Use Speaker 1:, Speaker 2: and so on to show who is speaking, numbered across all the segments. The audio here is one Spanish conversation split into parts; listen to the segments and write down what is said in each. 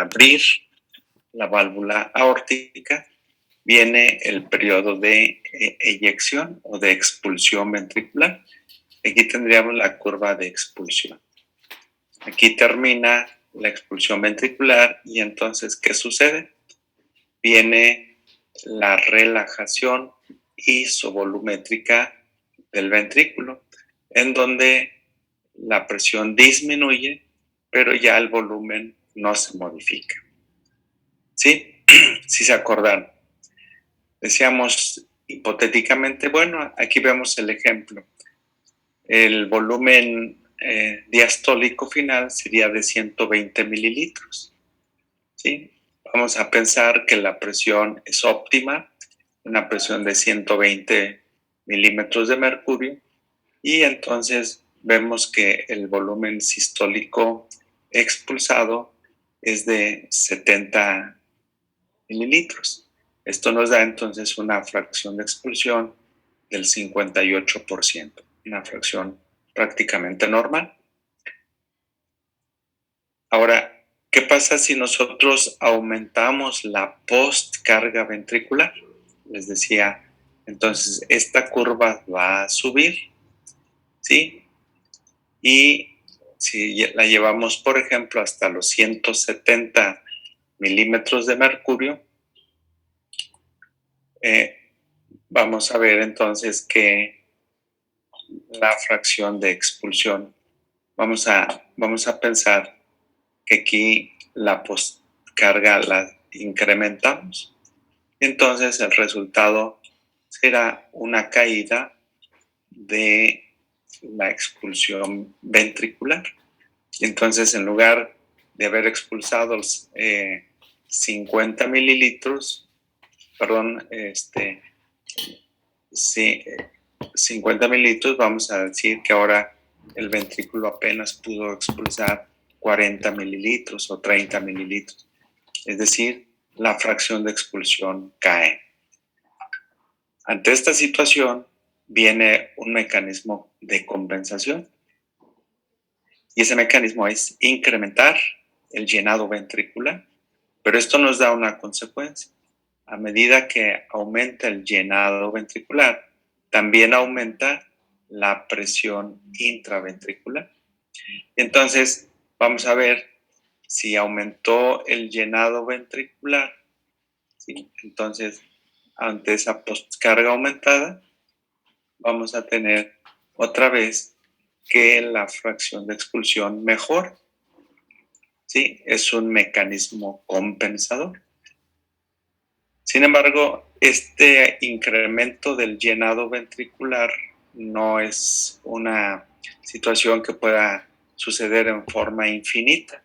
Speaker 1: abrir la válvula aórtica viene el periodo de eyección o de expulsión ventricular. Aquí tendríamos la curva de expulsión. Aquí termina la expulsión ventricular y entonces, ¿qué sucede? Viene la relajación isovolumétrica del ventrículo, en donde la presión disminuye, pero ya el volumen no se modifica. ¿Sí? Si se acordaron. Decíamos hipotéticamente, bueno, aquí vemos el ejemplo. El volumen diastólico final sería de 120 mililitros. ¿Sí? Vamos a pensar que la presión es óptima, una presión de 120 milímetros de mercurio, y entonces vemos que el volumen sistólico expulsado es de 70 mililitros. Esto nos da entonces una fracción de expulsión del 58%, una fracción prácticamente normal. Ahora, ¿qué pasa si nosotros aumentamos la postcarga ventricular? Les decía, entonces esta curva va a subir, ¿sí? Y si la llevamos, por ejemplo, hasta los 170 milímetros de mercurio, vamos a ver entonces que la fracción de expulsión, vamos a pensar que aquí la postcarga la incrementamos. Entonces el resultado será una caída de la expulsión ventricular. Entonces, en lugar de haber expulsado 50 mililitros, 50 mililitros, vamos a decir que ahora el ventrículo apenas pudo expulsar 40 mililitros o 30 mililitros. Es decir, la fracción de expulsión cae. Ante esta situación viene un mecanismo de compensación. Y ese mecanismo es incrementar el llenado ventricular. Pero esto nos da una consecuencia. A medida que aumenta el llenado ventricular, también aumenta la presión intraventricular. Entonces, vamos a ver si aumentó el llenado ventricular. ¿Sí? Entonces, ante esa postcarga aumentada, vamos a tener otra vez que la fracción de expulsión mejora. ¿Sí? Es un mecanismo compensador. Sin embargo, este incremento del llenado ventricular no es una situación que pueda suceder en forma infinita,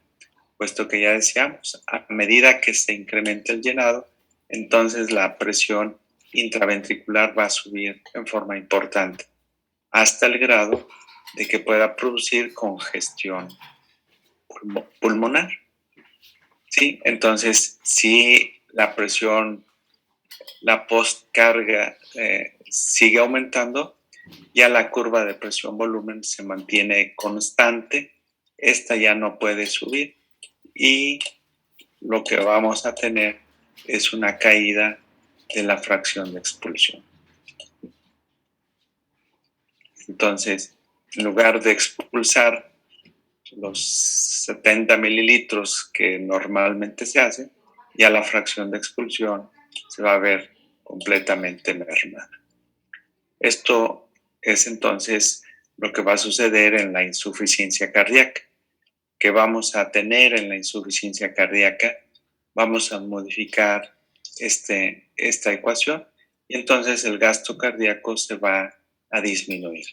Speaker 1: puesto que ya decíamos, a medida que se incrementa el llenado, entonces la presión intraventricular va a subir en forma importante, hasta el grado de que pueda producir congestión pulmonar. ¿Sí? Entonces, si la presión, la postcarga sigue aumentando, ya la curva de presión-volumen se mantiene constante, esta ya no puede subir y lo que vamos a tener es una caída de la fracción de expulsión. Entonces, en lugar de expulsar los 70 mililitros que normalmente se hace, ya la fracción de expulsión se va a ver completamente mermada. Esto es entonces lo que va a suceder en la insuficiencia cardíaca. ¿Qué vamos a tener en la insuficiencia cardíaca? Vamos a modificar esta ecuación y entonces el gasto cardíaco se va a disminuir.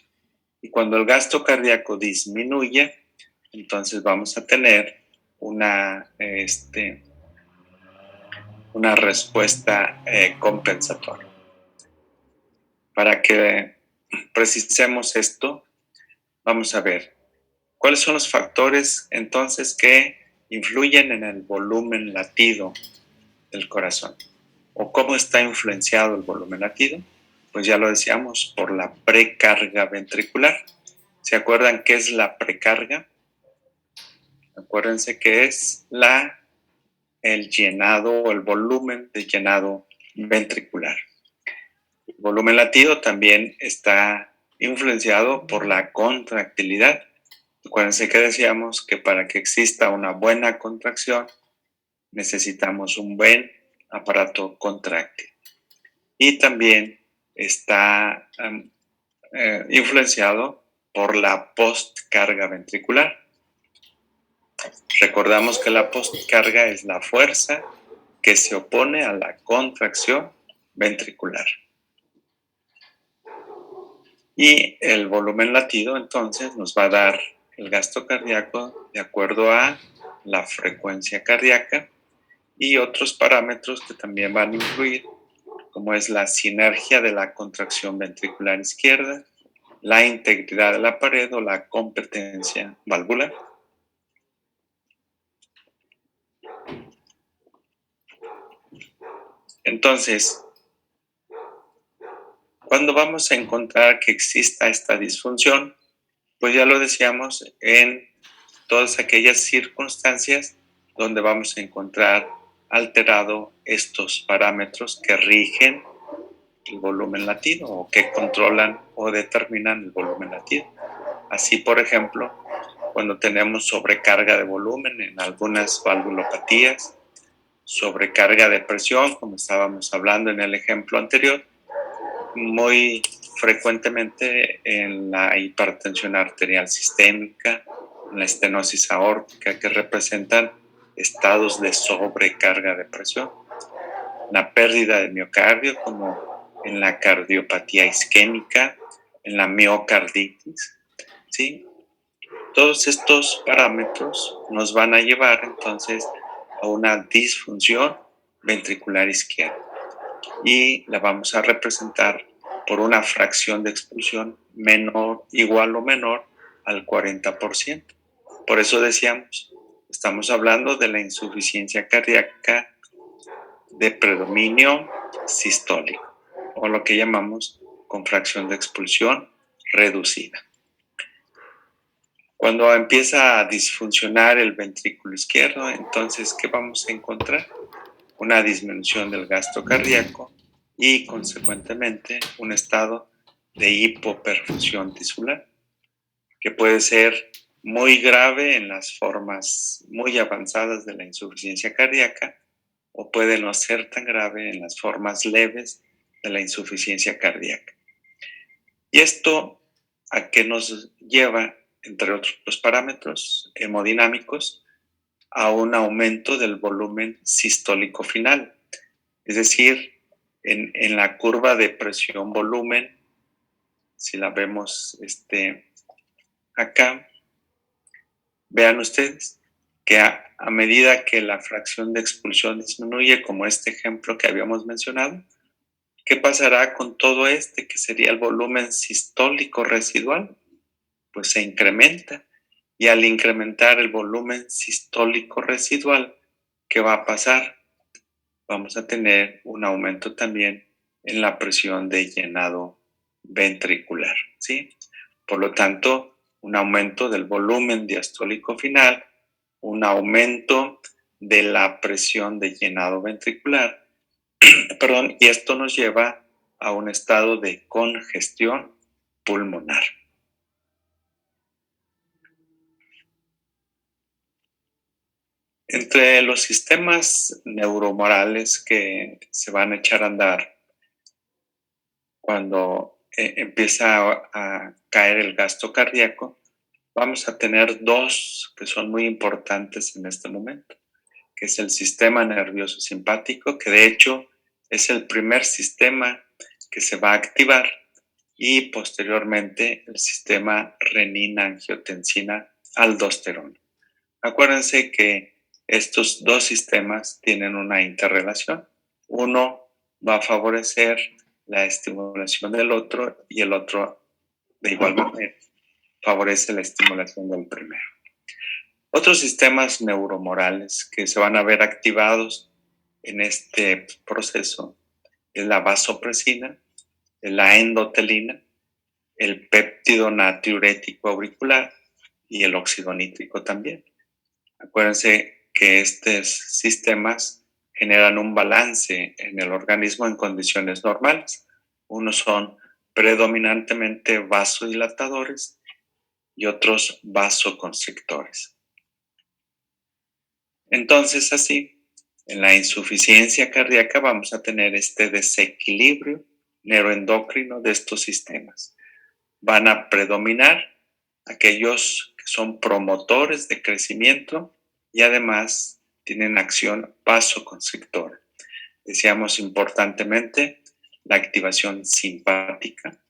Speaker 1: Y cuando el gasto cardíaco disminuye, entonces vamos a tener una respuesta compensatoria. Para que precisemos esto, vamos a ver cuáles son los factores entonces que influyen en el volumen latido del corazón o cómo está influenciado el volumen latido. Pues ya lo decíamos, por la precarga ventricular. ¿Se acuerdan qué es la precarga? Acuérdense que es la el llenado o el volumen de llenado ventricular. El volumen latido también está influenciado por la contractilidad. Acuérdense que decíamos que para que exista una buena contracción necesitamos un buen aparato contráctil. Y también está influenciado por la postcarga ventricular. Recordamos que la postcarga es la fuerza que se opone a la contracción ventricular. Y el volumen latido entonces nos va a dar el gasto cardíaco de acuerdo a la frecuencia cardíaca y otros parámetros que también van a influir, como es la sinergia de la contracción ventricular izquierda, la integridad de la pared o la competencia valvular. Entonces, ¿cuándo vamos a encontrar que exista esta disfunción? Pues ya lo decíamos, en todas aquellas circunstancias donde vamos a encontrar alterado estos parámetros que rigen el volumen latido o que controlan o determinan el volumen latido. Así, por ejemplo, cuando tenemos sobrecarga de volumen en algunas valvulopatías, sobrecarga de presión, como estábamos hablando en el ejemplo anterior, muy frecuentemente en la hipertensión arterial sistémica, en la estenosis aórtica, que representan estados de sobrecarga de presión, la pérdida de miocardio, como en la cardiopatía isquémica, en la miocarditis, ¿sí? Todos estos parámetros nos van a llevar entonces a una disfunción ventricular izquierda y la vamos a representar por una fracción de expulsión menor, igual o menor al 40%. Por eso decíamos, estamos hablando de la insuficiencia cardíaca de predominio sistólico, o lo que llamamos con fracción de expulsión reducida. Cuando empieza a disfuncionar el ventrículo izquierdo, entonces, ¿qué vamos a encontrar? Una disminución del gasto cardíaco y, consecuentemente, un estado de hipoperfusión tisular, que puede ser muy grave en las formas muy avanzadas de la insuficiencia cardíaca o puede no ser tan grave en las formas leves de la insuficiencia cardíaca. ¿Y esto a qué nos lleva? Entre otros parámetros hemodinámicos, a un aumento del volumen sistólico final. Es decir, en la curva de presión-volumen, si la vemos acá, vean ustedes que a medida que la fracción de expulsión disminuye, como este ejemplo que habíamos mencionado, ¿qué pasará con todo que sería el volumen sistólico residual? Pues se incrementa. Y al incrementar el volumen sistólico residual, ¿qué va a pasar? Vamos a tener un aumento también en la presión de llenado ventricular, ¿sí? Por lo tanto, un aumento del volumen diastólico final, un aumento de la presión de llenado ventricular, perdón, y esto nos lleva a un estado de congestión pulmonar. Entre los sistemas neuromorales que se van a echar a andar cuando empieza a caer el gasto cardíaco, vamos a tener dos que son muy importantes en este momento, que es el sistema nervioso simpático, que de hecho es el primer sistema que se va a activar, y posteriormente el sistema renina-angiotensina-aldosterona. Acuérdense que estos dos sistemas tienen una interrelación. Uno va a favorecer la estimulación del otro y el otro, de igual manera, favorece la estimulación del primero. Otros sistemas neuromorales que se van a ver activados en este proceso es la vasopresina, la endotelina, el péptido natriurético auricular y el óxido nítrico también. Acuérdense que estos sistemas generan un balance en el organismo en condiciones normales. Unos son predominantemente vasodilatadores y otros vasoconstrictores. Entonces, así, en la insuficiencia cardíaca vamos a tener este desequilibrio neuroendocrino de estos sistemas. Van a predominar aquellos que son promotores de crecimiento y además tienen acción vasoconstrictora. Decíamos importantemente la activación simpática,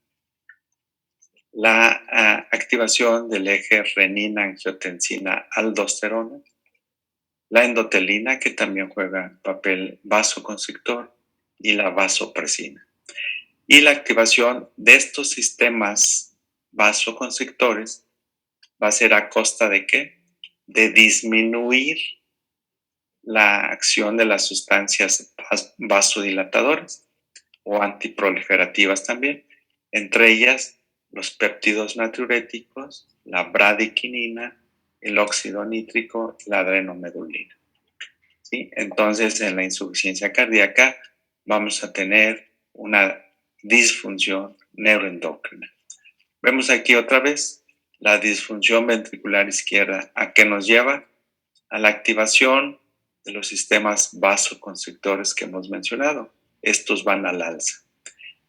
Speaker 1: la activación del eje renina-angiotensina-aldosterona, la endotelina, que también juega papel vasoconstrictor, y la vasopresina. Y la activación de estos sistemas vasoconstrictores va a ser a costa de ¿qué? De disminuir la acción de las sustancias vasodilatadoras o antiproliferativas también, entre ellas los péptidos natriuréticos, la bradiquinina, el óxido nítrico y la adrenomedulina. ¿Sí? Entonces, en la insuficiencia cardíaca vamos a tener una disfunción neuroendocrina. Vemos aquí otra vez la disfunción ventricular izquierda. ¿A qué nos lleva? A la activación de los sistemas vasoconstrictores que hemos mencionado. Estos van al alza.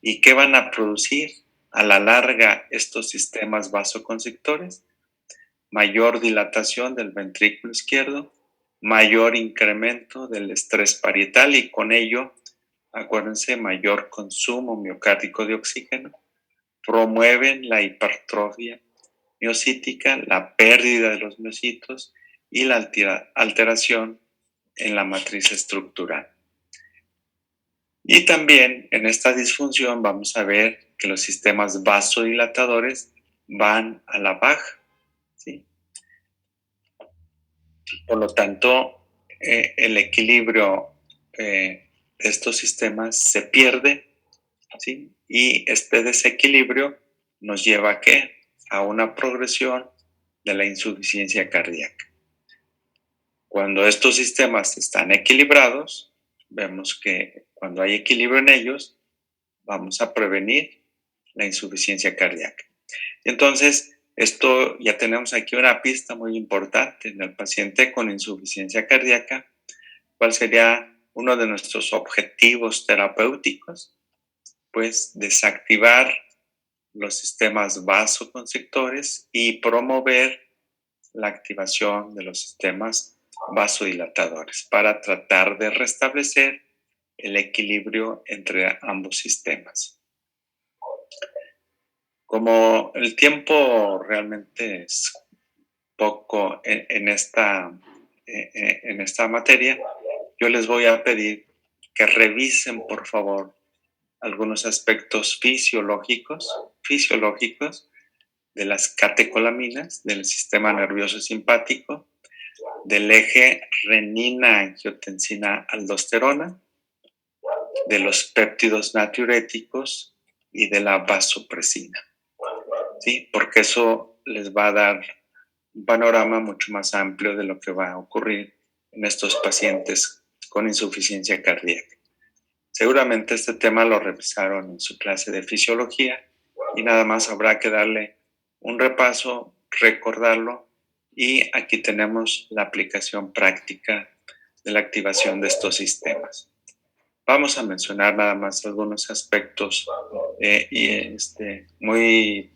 Speaker 1: ¿Y qué van a producir a la larga estos sistemas vasoconstrictores? Mayor dilatación del ventrículo izquierdo, mayor incremento del estrés parietal y con ello, acuérdense, mayor consumo miocárdico de oxígeno. Promueven la hipertrofia miocítica, la pérdida de los miocitos y la alteración en la matriz estructural. Y también en esta disfunción vamos a ver que los sistemas vasodilatadores van a la baja, ¿sí? Por lo tanto, el equilibrio de estos sistemas se pierde, ¿sí? Y este desequilibrio nos lleva ¿a qué? A una progresión de la insuficiencia cardíaca. Cuando estos sistemas están equilibrados, vemos que cuando hay equilibrio en ellos, vamos a prevenir la insuficiencia cardíaca. Entonces, esto ya tenemos aquí una pista muy importante en el paciente con insuficiencia cardíaca. ¿Cuál sería uno de nuestros objetivos terapéuticos? Pues desactivar los sistemas vasoconstrictores y promover la activación de los sistemas vasodilatadores para tratar de restablecer el equilibrio entre ambos sistemas. Como el tiempo realmente es poco en esta materia, yo les voy a pedir que revisen, por favor, algunos aspectos fisiológicos de las catecolaminas del sistema nervioso simpático, del eje renina-angiotensina-aldosterona, de los péptidos natriuréticos y de la vasopresina. ¿Sí? Porque eso les va a dar un panorama mucho más amplio de lo que va a ocurrir en estos pacientes con insuficiencia cardíaca. Seguramente este tema lo revisaron en su clase de fisiología y nada más habrá que darle un repaso, recordarlo, y aquí tenemos la aplicación práctica de la activación de estos sistemas. Vamos a mencionar nada más algunos aspectos muy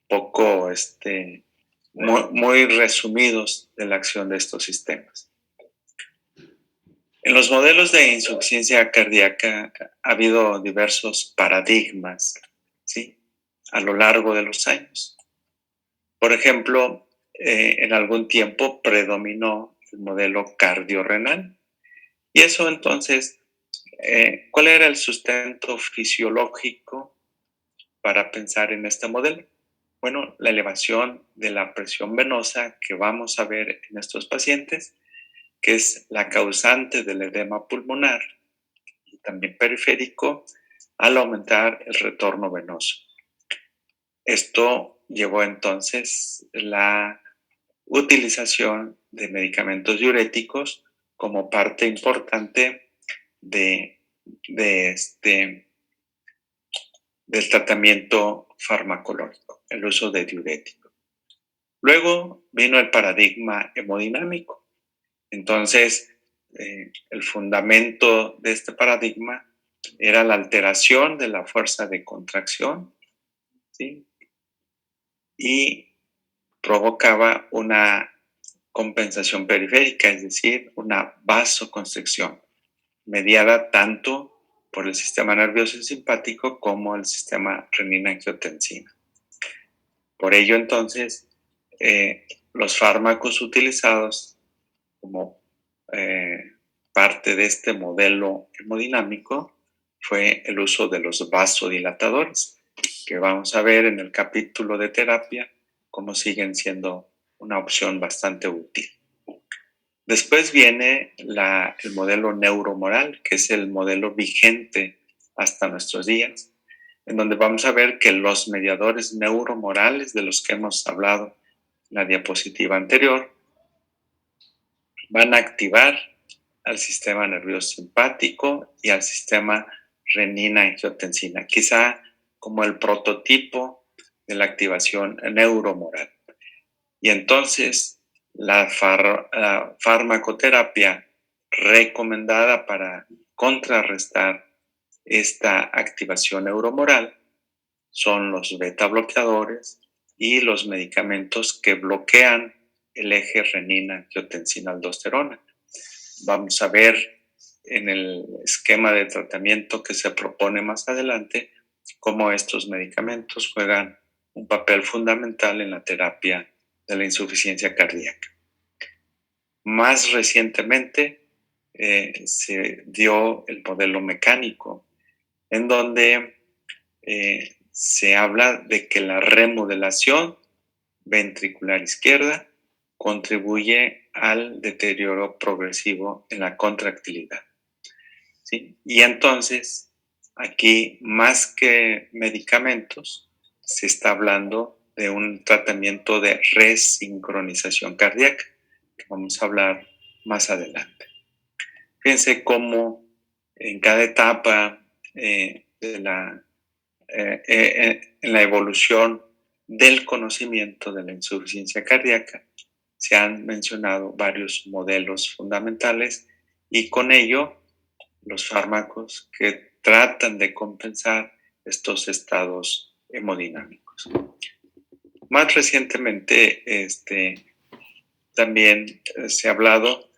Speaker 1: poco, muy resumidos de la acción de estos sistemas. En los modelos de insuficiencia cardíaca ha habido diversos paradigmas, ¿sí? A lo largo de los años. Por ejemplo, en algún tiempo predominó el modelo cardiorrenal. Y eso entonces, ¿cuál era el sustento fisiológico para pensar en este modelo? Bueno, la elevación de la presión venosa que vamos a ver en estos pacientes, que es la causante del edema pulmonar y también periférico, al aumentar el retorno venoso. Esto llevó entonces la utilización de medicamentos diuréticos como parte importante del tratamiento farmacológico, el uso de diuréticos. Luego vino el paradigma hemodinámico. Entonces, el fundamento de este paradigma era la alteración de la fuerza de contracción, ¿sí? Y provocaba una compensación periférica, es decir, una vasoconstricción, mediada tanto por el sistema nervioso simpático como el sistema renina-angiotensina. Por ello, entonces, los fármacos utilizados como parte de este modelo hemodinámico fue el uso de los vasodilatadores, que vamos a ver en el capítulo de terapia cómo siguen siendo una opción bastante útil. Después viene el modelo neuromoral, que es el modelo vigente hasta nuestros días, en donde vamos a ver que los mediadores neuromorales de los que hemos hablado en la diapositiva anterior van a activar al sistema nervioso simpático y al sistema renina-angiotensina, quizá como el prototipo de la activación neuromoral. Y entonces la farmacoterapia recomendada para contrarrestar esta activación neuromoral son los beta bloqueadores y los medicamentos que bloquean el eje renina-angiotensina-aldosterona. Vamos a ver en el esquema de tratamiento que se propone más adelante cómo estos medicamentos juegan un papel fundamental en la terapia de la insuficiencia cardíaca. Más recientemente se dio el modelo mecánico, en donde se habla de que la remodelación ventricular izquierda contribuye al deterioro progresivo en la contractilidad, ¿sí? Y entonces, aquí, más que medicamentos, se está hablando de un tratamiento de resincronización cardíaca, que vamos a hablar más adelante. Fíjense cómo en cada etapa en la evolución del conocimiento de la insuficiencia cardíaca se han mencionado varios modelos fundamentales y con ello los fármacos que tratan de compensar estos estados hemodinámicos. Más recientemente también se ha hablado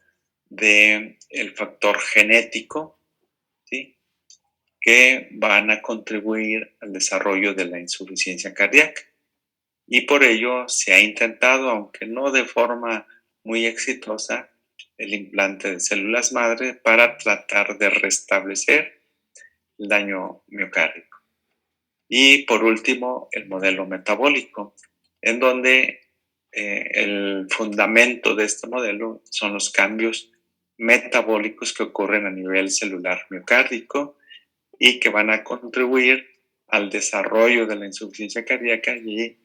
Speaker 1: del factor genético, ¿sí?, que van a contribuir al desarrollo de la insuficiencia cardíaca. Y por ello se ha intentado, aunque no de forma muy exitosa, el implante de células madre para tratar de restablecer el daño miocárdico. Y por último, el modelo metabólico, en donde el fundamento de este modelo son los cambios metabólicos que ocurren a nivel celular miocárdico y que van a contribuir al desarrollo de la insuficiencia cardíaca y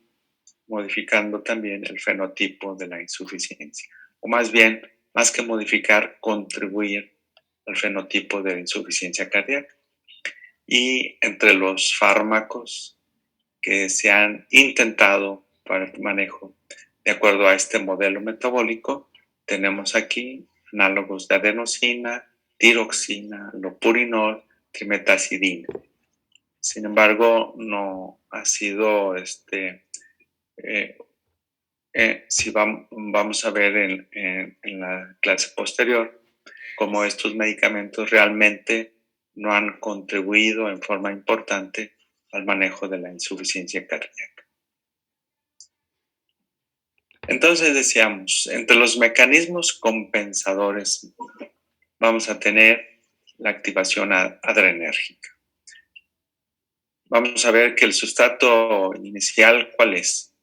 Speaker 1: modificando también el fenotipo de la insuficiencia. O más bien, más que modificar, contribuir al fenotipo de la insuficiencia cardíaca. Y entre los fármacos que se han intentado para el manejo de acuerdo a este modelo metabólico, tenemos aquí análogos de adenosina, tiroxina, lopurinol, trimetazidina. Sin embargo, no ha sido si vamos a ver en la clase posterior cómo estos medicamentos realmente no han contribuido en forma importante al manejo de la insuficiencia cardíaca. Entonces decíamos, entre los mecanismos compensadores vamos a tener la activación adrenérgica. Vamos a ver que el sustrato inicial, ¿cuál es?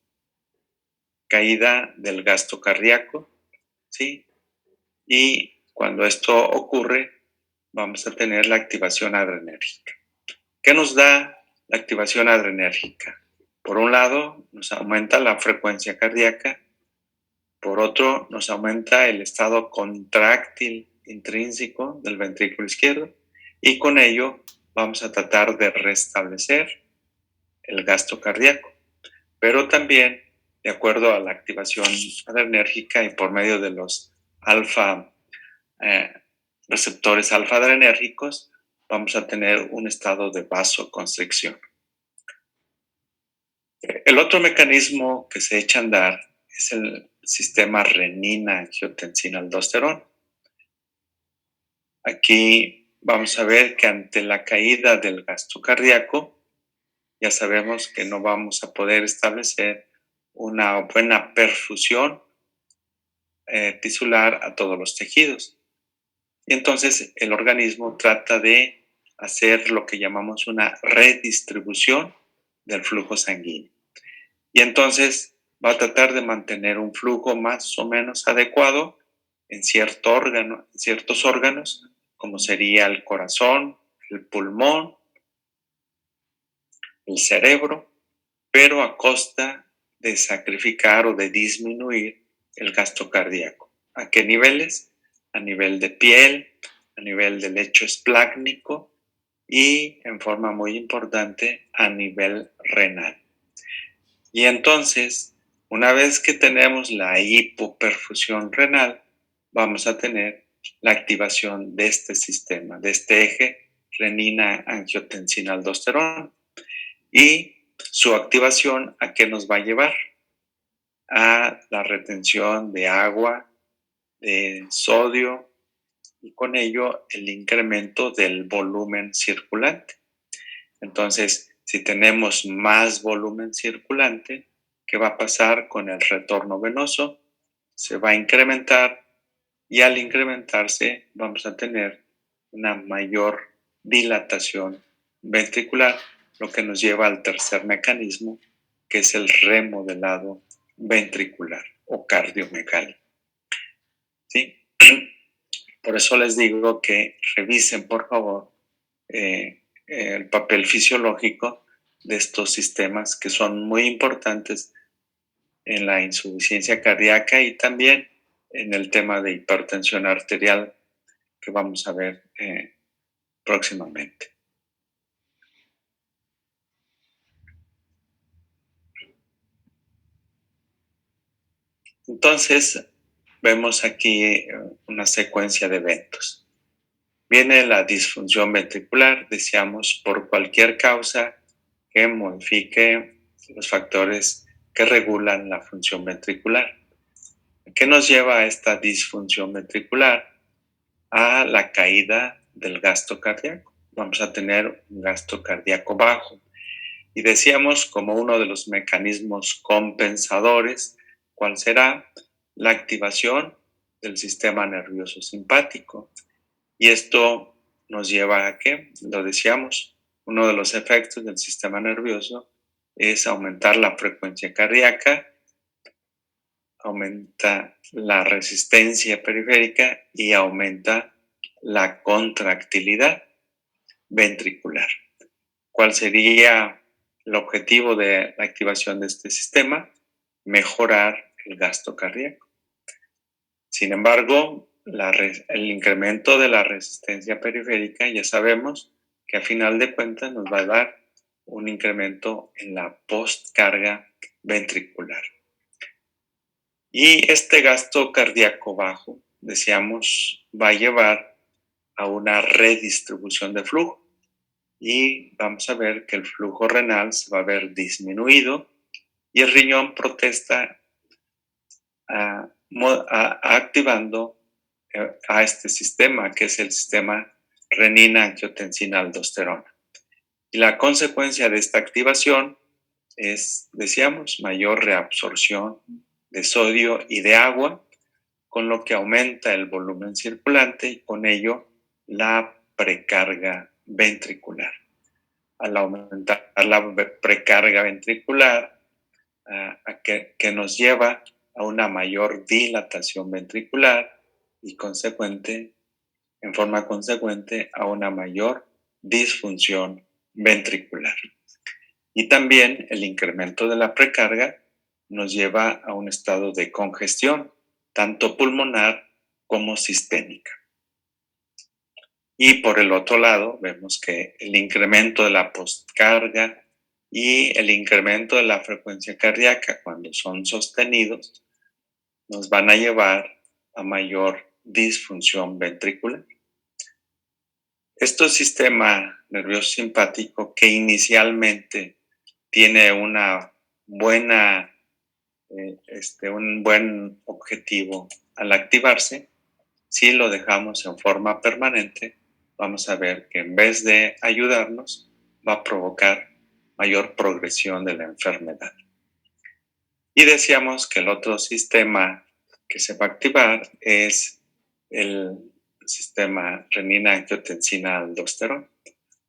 Speaker 1: Caída del gasto cardíaco, ¿sí? Y cuando esto ocurre, vamos a tener la activación adrenérgica. ¿Qué nos da la activación adrenérgica? Por un lado, nos aumenta la frecuencia cardíaca. Por otro, nos aumenta el estado contráctil intrínseco del ventrículo izquierdo y con ello vamos a tratar de restablecer el gasto cardíaco. Pero también, de acuerdo a la activación adrenérgica y por medio de los receptores alfa-adrenérgicos, vamos a tener un estado de vasoconstricción. El otro mecanismo que se echa a andar es el sistema renina-angiotensina-aldosterona. Aquí vamos a ver que ante la caída del gasto cardíaco, ya sabemos que no vamos a poder establecer una buena perfusión tisular a todos los tejidos. Y entonces el organismo trata de hacer lo que llamamos una redistribución del flujo sanguíneo. Y entonces va a tratar de mantener un flujo más o menos adecuado en ciertos órganos, como sería el corazón, el pulmón, el cerebro, pero a costa de sacrificar o de disminuir el gasto cardíaco. ¿A qué niveles? A nivel de piel, a nivel del lecho esplácnico y, en forma muy importante, a nivel renal. Y entonces, una vez que tenemos la hipoperfusión renal, vamos a tener la activación de este sistema, de este eje renina-angiotensina-aldosterona. Y su activación, ¿a qué nos va a llevar? A la retención de agua, de sodio y con ello el incremento del volumen circulante. Entonces, si tenemos más volumen circulante, ¿qué va a pasar con el retorno venoso? Se va a incrementar y al incrementarse vamos a tener una mayor dilatación ventricular, lo que nos lleva al tercer mecanismo, que es el remodelado ventricular o cardiomegálico. ¿Sí? Por eso les digo que revisen, por favor, el papel fisiológico de estos sistemas que son muy importantes en la insuficiencia cardíaca y también en el tema de hipertensión arterial que vamos a ver próximamente. Entonces, vemos aquí una secuencia de eventos. Viene la disfunción ventricular, decíamos, por cualquier causa que modifique los factores que regulan la función ventricular. ¿Qué nos lleva a esta disfunción ventricular? A la caída del gasto cardíaco. Vamos a tener un gasto cardíaco bajo. Y decíamos como uno de los mecanismos compensadores, ¿cuál será? La activación del sistema nervioso simpático. Y esto nos lleva a ¿qué? Lo decíamos, uno de los efectos del sistema nervioso es aumentar la frecuencia cardíaca, aumenta la resistencia periférica y aumenta la contractilidad ventricular. ¿Cuál sería el objetivo de la activación de este sistema? Mejorar el gasto cardíaco. Sin embargo, el incremento de la resistencia periférica ya sabemos que a final de cuentas nos va a dar un incremento en la postcarga ventricular. Y este gasto cardíaco bajo, decíamos, va a llevar a una redistribución de flujo. Y vamos a ver que el flujo renal se va a ver disminuido y el riñón protesta activando a este sistema, que es el sistema renina-angiotensina-aldosterona. Y la consecuencia de esta activación es, decíamos, mayor reabsorción de sodio y de agua, con lo que aumenta el volumen circulante y con ello la precarga ventricular. Al aumentar la precarga ventricular, que nos lleva a una mayor dilatación ventricular y en forma consecuente, a una mayor disfunción ventricular. Y también el incremento de la precarga nos lleva a un estado de congestión tanto pulmonar como sistémica. Y por el otro lado, vemos que el incremento de la postcarga y el incremento de la frecuencia cardíaca cuando son sostenidos nos van a llevar a mayor disfunción ventricular. Este sistema nervioso simpático, que inicialmente tiene una buena, un buen objetivo al activarse, si lo dejamos en forma permanente, vamos a ver que en vez de ayudarnos, va a provocar mayor progresión de la enfermedad. Y decíamos que el otro sistema que se va a activar es el sistema renina-angiotensina-aldosterona.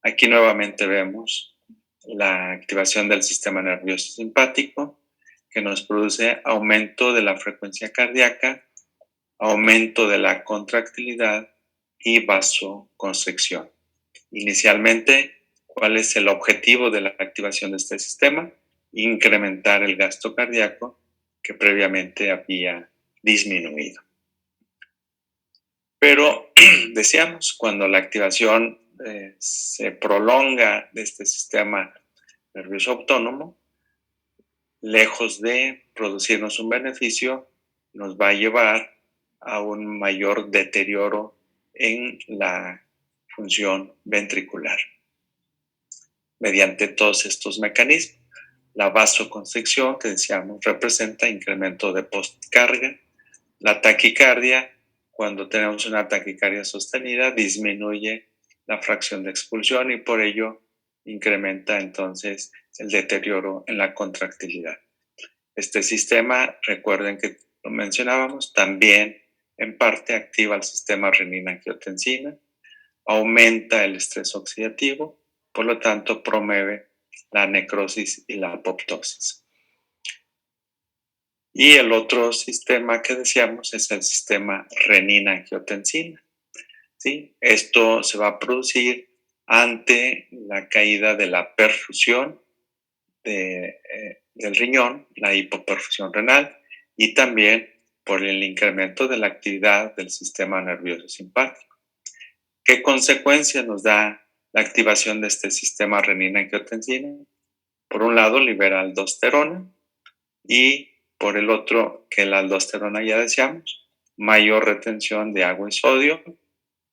Speaker 1: Aquí nuevamente vemos la activación del sistema nervioso simpático, que nos produce aumento de la frecuencia cardíaca, aumento de la contractilidad y vasoconstricción. Inicialmente, ¿cuál es el objetivo de la activación de este sistema? Incrementar el gasto cardíaco que previamente había disminuido. Pero decíamos, cuando la activación se prolonga de este sistema nervioso autónomo, lejos de producirnos un beneficio, nos va a llevar a un mayor deterioro en la función ventricular. Mediante todos estos mecanismos, la vasoconstricción, que decíamos, representa incremento de postcarga. La taquicardia, cuando tenemos una taquicardia sostenida, disminuye la fracción de expulsión y por ello incrementa entonces el deterioro en la contractilidad. Este sistema, recuerden que lo mencionábamos, también en parte activa el sistema renina-angiotensina, aumenta el estrés oxidativo, por lo tanto promueve la necrosis y la apoptosis. Y el otro sistema que decíamos es el sistema renina-angiotensina. ¿Sí? Esto se va a producir ante la caída de la perfusión del riñón, la hipoperfusión renal, y también por el incremento de la actividad del sistema nervioso simpático. ¿Qué consecuencia nos da la activación de este sistema renina-angiotensina? Por un lado, libera aldosterona y por el otro, que la aldosterona ya decíamos, mayor retención de agua y sodio,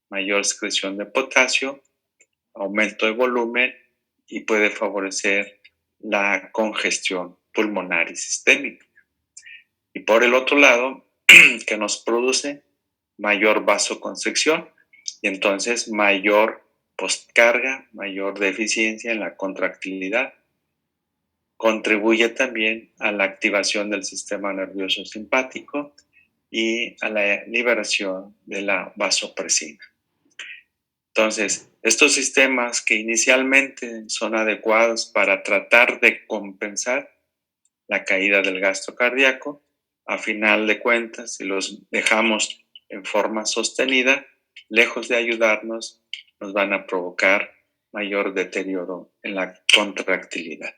Speaker 1: mayor excreción de potasio, aumento de volumen y puede favorecer la congestión pulmonar y sistémica. Y por el otro lado, que nos produce mayor vasoconstricción y entonces mayor postcarga, mayor deficiencia en la contractilidad. Contribuye también a la activación del sistema nervioso simpático y a la liberación de la vasopresina. Entonces, estos sistemas que inicialmente son adecuados para tratar de compensar la caída del gasto cardíaco, a final de cuentas, si los dejamos en forma sostenida, lejos de ayudarnos, nos van a provocar mayor deterioro en la contractilidad.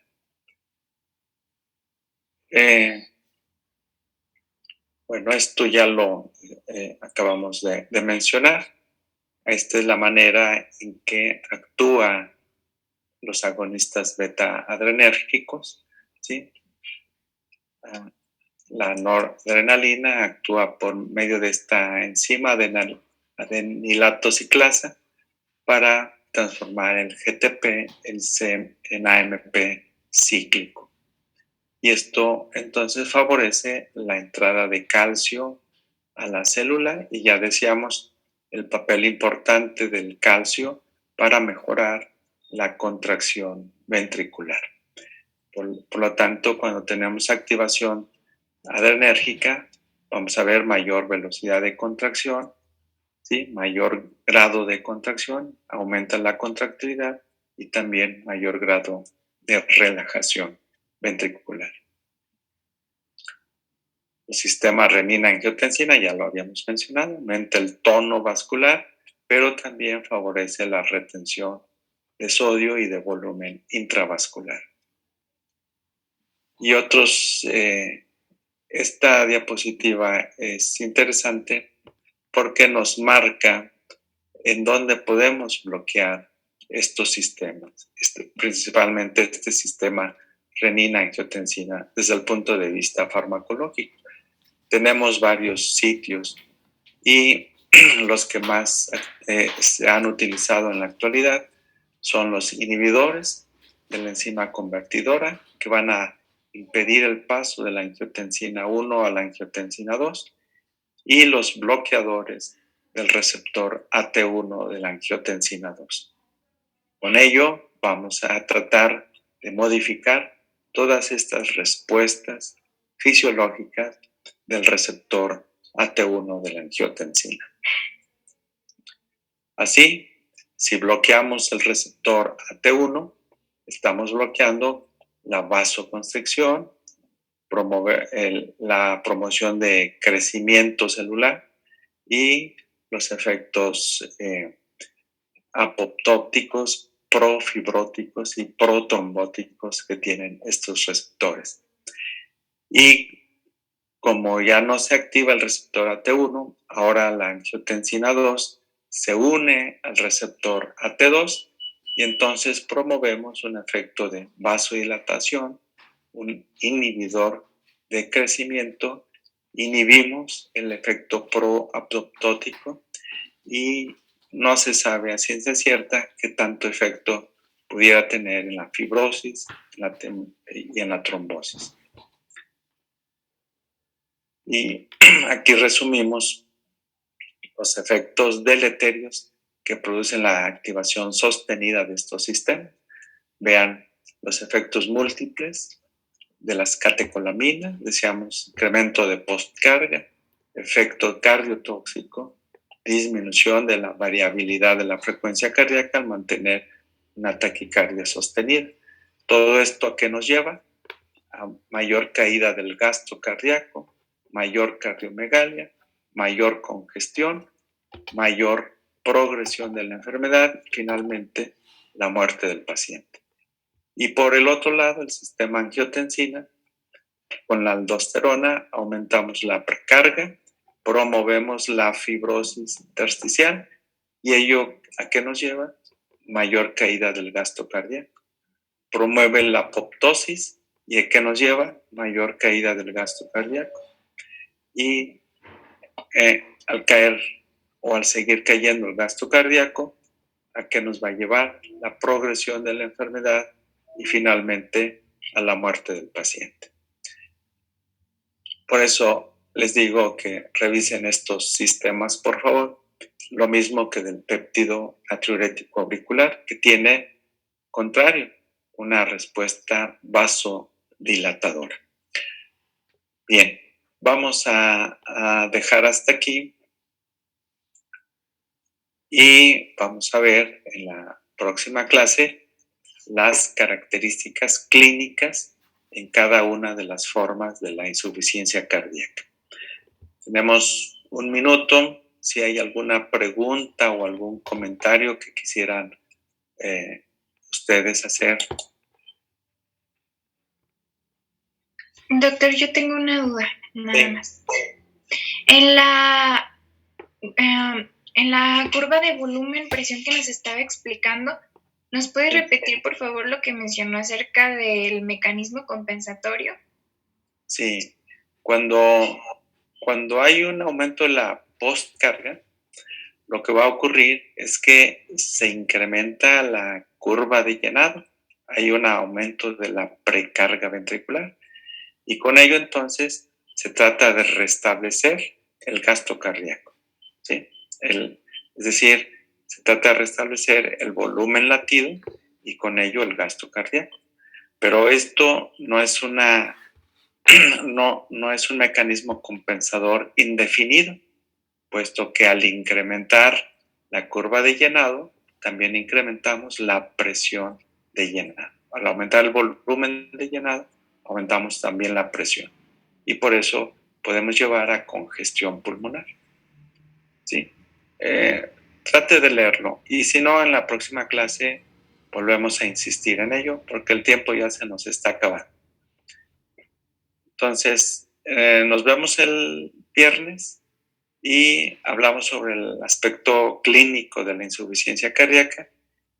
Speaker 1: Bueno, esto ya lo acabamos de mencionar. Esta es la manera en que actúan los agonistas beta-adrenérgicos, ¿sí? La noradrenalina actúa por medio de esta enzima adenilato ciclasa para transformar el GTP en AMP cíclico. Y esto entonces favorece la entrada de calcio a la célula y ya decíamos el papel importante del calcio para mejorar la contracción ventricular. Por lo tanto, cuando tenemos activación adrenérgica, vamos a ver mayor velocidad de contracción, ¿sí? Mayor grado de contracción, aumenta la contractilidad y también mayor grado de relajación ventricular. El sistema renina-angiotensina, ya lo habíamos mencionado, aumenta el tono vascular, pero también favorece la retención de sodio y de volumen intravascular. Y otros Esta diapositiva es interesante porque nos marca en dónde podemos bloquear estos sistemas, principalmente este sistema renina-angiotensina desde el punto de vista farmacológico. Tenemos varios sitios y los que más se han utilizado en la actualidad son los inhibidores de la enzima convertidora, que van a impedir el paso de la angiotensina 1 a la angiotensina 2, y los bloqueadores del receptor AT1 de la angiotensina 2. Con ello vamos a tratar de modificar todas estas respuestas fisiológicas del receptor AT1 de la angiotensina. Así, si bloqueamos el receptor AT1, estamos bloqueando la vasoconstricción, la promoción de crecimiento celular y los efectos apoptóticos, profibróticos y protrombóticos que tienen estos receptores. Y como ya no se activa el receptor AT1, ahora la angiotensina 2 se une al receptor AT2 y entonces promovemos un efecto de vasodilatación, un inhibidor de crecimiento, inhibimos el efecto proapoptótico y no se sabe a ciencia cierta qué tanto efecto pudiera tener en la fibrosis y en la trombosis. Y aquí resumimos los efectos deleterios que producen la activación sostenida de estos sistemas. Vean los efectos múltiples de las catecolaminas, decíamos incremento de postcarga, efecto cardiotóxico, disminución de la variabilidad de la frecuencia cardíaca al mantener una taquicardia sostenida. Todo esto ¿a qué nos lleva? A mayor caída del gasto cardíaco, mayor cardiomegalia, mayor congestión, mayor progresión de la enfermedad y finalmente la muerte del paciente. Y por el otro lado, el sistema angiotensina, con la aldosterona aumentamos la precarga, promovemos la fibrosis intersticial y ello ¿a qué nos lleva? Mayor caída del gasto cardíaco. Promueve la apoptosis y ¿a qué nos lleva? Mayor caída del gasto cardíaco. Y al caer o al seguir cayendo el gasto cardíaco, ¿a qué nos va a llevar? La progresión de la enfermedad y finalmente a la muerte del paciente. Por eso les digo que revisen estos sistemas, por favor. Lo mismo que del péptido natriurético auricular, que tiene, contrario, una respuesta vasodilatadora. Bien, vamos a dejar hasta aquí y vamos a ver en la próxima clase las características clínicas en cada una de las formas de la insuficiencia cardíaca. Tenemos un minuto. Si hay alguna pregunta o algún comentario que quisieran ustedes hacer.
Speaker 2: Doctor, yo tengo una duda, nada más. En la curva de volumen, presión que nos estaba explicando, ¿nos puede repetir, por favor, lo que mencionó acerca del mecanismo compensatorio?
Speaker 1: Sí, cuando hay un aumento de la postcarga, lo que va a ocurrir es que se incrementa la curva de llenado. Hay un aumento de la precarga ventricular y con ello entonces se trata de restablecer el gasto cardíaco, ¿sí? Es decir, se trata de restablecer el volumen latido y con ello el gasto cardíaco. Pero esto no es un mecanismo compensador indefinido, puesto que al incrementar la curva de llenado, también incrementamos la presión de llenado. Al aumentar el volumen de llenado, aumentamos también la presión. Y por eso podemos llevar a congestión pulmonar. ¿Sí? Trate de leerlo. Y si no, en la próxima clase volvemos a insistir en ello, porque el tiempo ya se nos está acabando. Entonces, nos vemos el viernes y hablamos sobre el aspecto clínico de la insuficiencia cardíaca.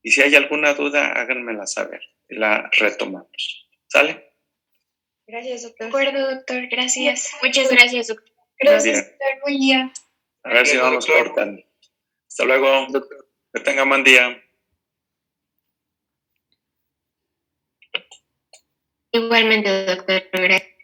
Speaker 1: Y si hay alguna duda, háganmela saber y la retomamos. ¿Sale?
Speaker 2: Gracias, doctor. De acuerdo, doctor. Gracias.
Speaker 3: Muchas gracias, doctor.
Speaker 2: Gracias, doctor. Buen día.
Speaker 1: A ver si no nos cortan. Hasta luego. Doctor. Que tengan buen día.
Speaker 3: Igualmente, doctor. Gracias.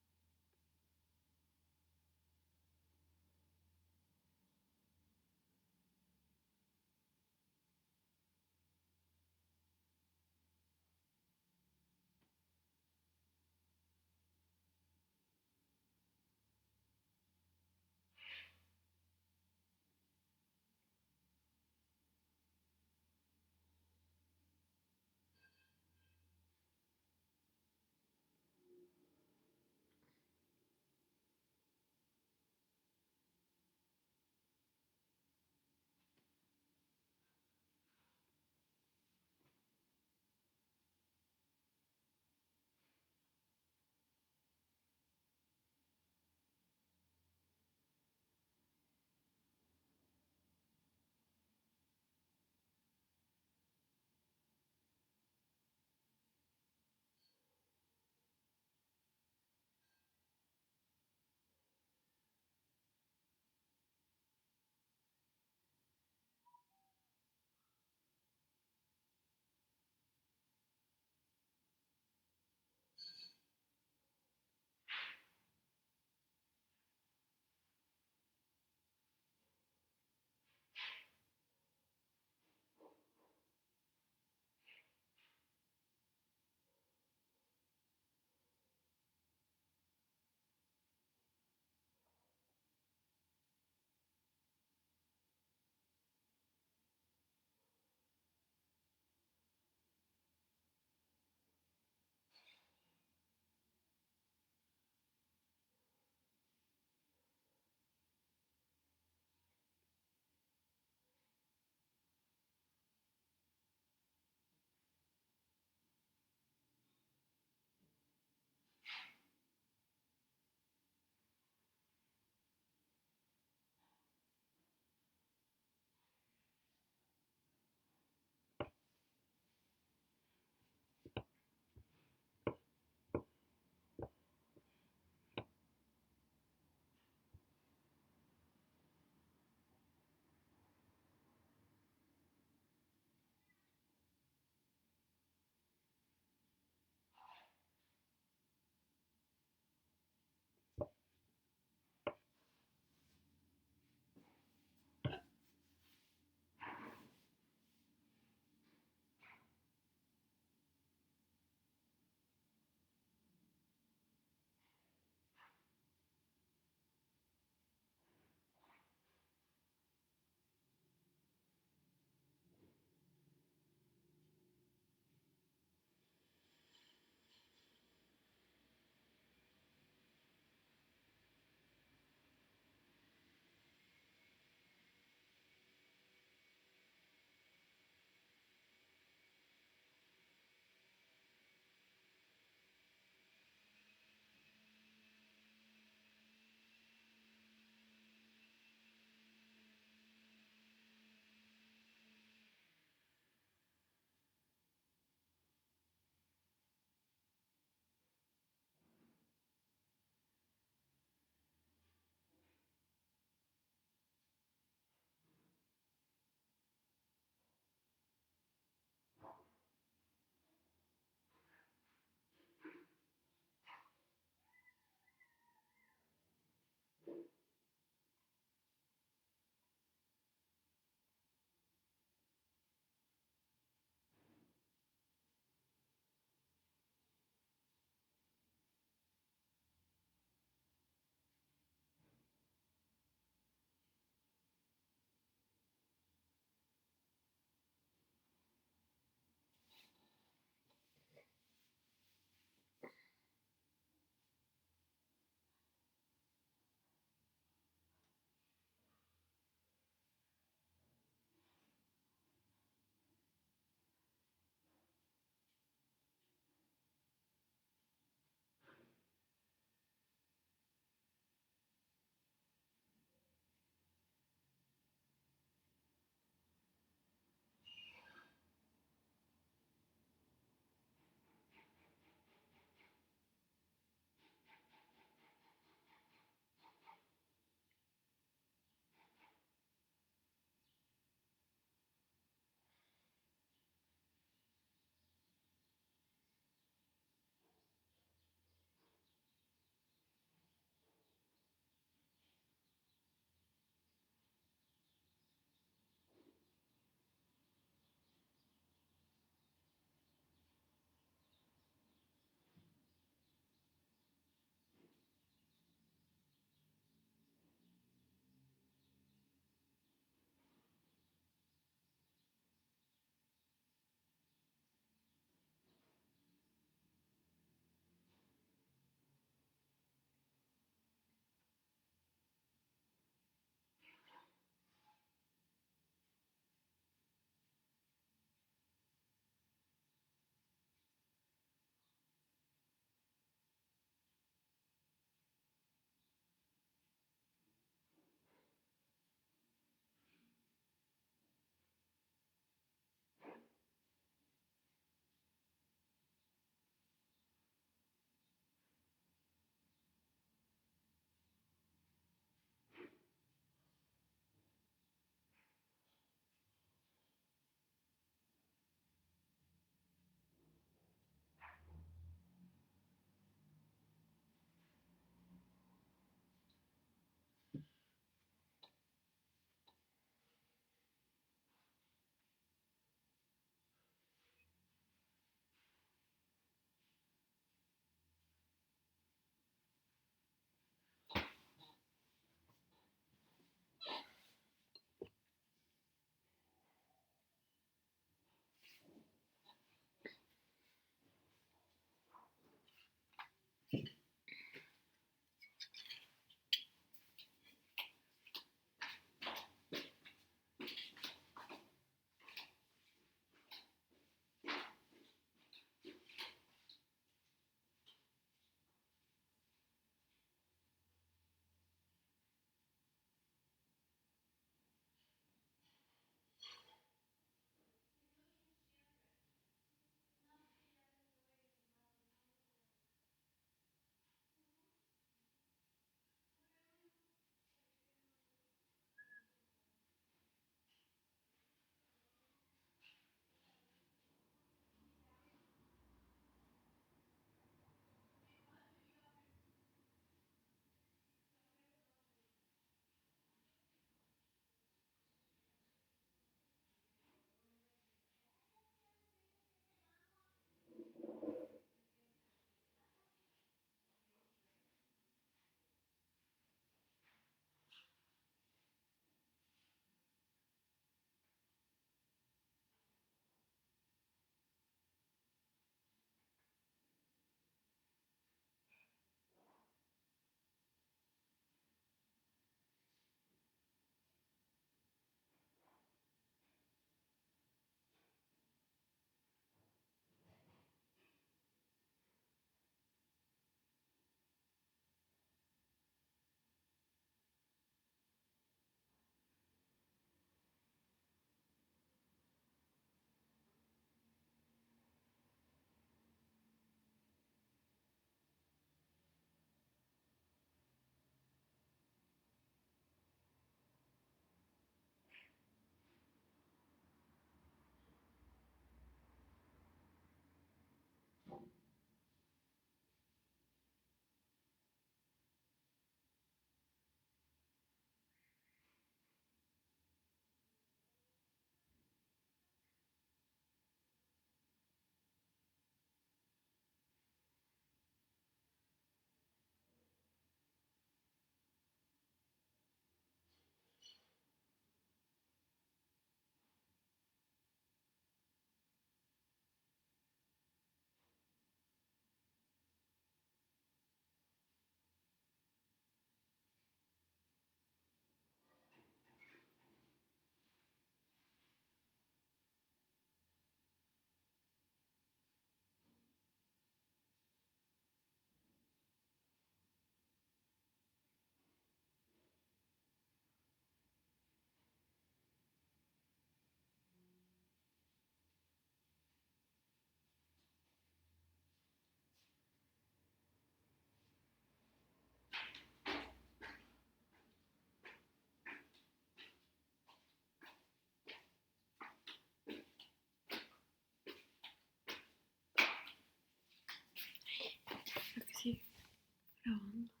Speaker 4: Grabando.